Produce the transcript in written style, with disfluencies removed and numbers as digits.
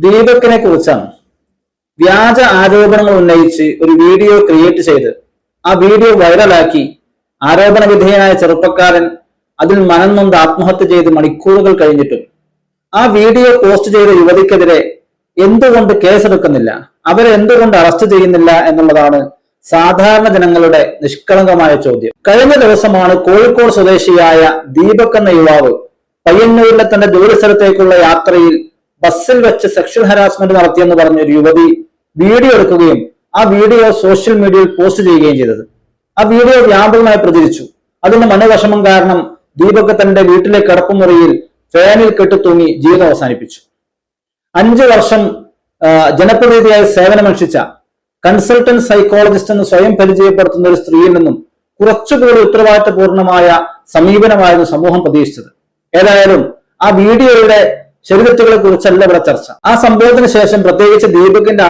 ദീപകിനെ കുറിച്ചാണ്. വ്യാജ ആരോപണങ്ങൾ ഉന്നയിച്ച് ഒരു വീഡിയോ ക്രിയേറ്റ് ചെയ്ത് ആ വീഡിയോ വൈറലാക്കി ആരോപണ വിധേയനായ ചെറുപ്പക്കാരൻ അതിൽ മനം നൊന്ത് ആത്മഹത്യ ചെയ്ത് മണിക്കൂറുകൾ കഴിഞ്ഞിട്ടും ആ വീഡിയോ പോസ്റ്റ് ചെയ്ത യുവതിക്കെതിരെ എന്തുകൊണ്ട് കേസെടുക്കുന്നില്ല, അവരെ എന്തുകൊണ്ട് അറസ്റ്റ് ചെയ്യുന്നില്ല എന്നുള്ളതാണ് സാധാരണ ജനങ്ങളുടെ നിഷ്കളങ്കമായ ചോദ്യം. കഴിഞ്ഞ ദിവസമാണ് കോഴിക്കോട് സ്വദേശിയായ ദീപക് എന്ന യുവാവ് പയ്യന്നൂരിലെ തന്റെ ജോലിസ്ഥലത്തേക്കുള്ള യാത്രയിൽ ബസ്സിൽ വെച്ച് സെക്ഷൽ ഹരാസ്മെന്റ് നടത്തിയെന്ന് പറഞ്ഞ ഒരു യുവതി വീഡിയോ എടുക്കുകയും ആ വീഡിയോ സോഷ്യൽ മീഡിയയിൽ പോസ്റ്റ് ചെയ്യുകയും ചെയ്തത്. ആ വീഡിയോ വ്യാപകമായി പ്രചരിച്ചു. അതിന്റെ മനോവിഷമം കാരണം ദീപക് തന്റെ വീട്ടിലെ കിടപ്പുമുറിയിൽ ഫാനിൽ കെട്ടിത്തൂങ്ങി ജീവിതം അവസാനിപ്പിച്ചു. 5 വർഷം ജനപ്രതിനിധിയായി സേവനമനുഷ്ഠിച്ച കൺസൾട്ടന്റ് സൈക്കോളജിസ്റ്റ് എന്ന് സ്വയം പരിചയപ്പെടുത്തുന്ന ഒരു സ്ത്രീയിൽ നിന്നും കുറച്ചുകൂടി ഉത്തരവാദിത്തപൂർണമായ സമീപനമായിരുന്നു സമൂഹം പ്രതീക്ഷിച്ചത്. ഏതായാലും ആ വീഡിയോയുടെ ശരിതെറ്റുകളെ കുറിച്ചല്ല ഇവിടെ ചർച്ച. ആ സംഭവത്തിന് ശേഷം പ്രത്യേകിച്ച് ദീപകിന്റെ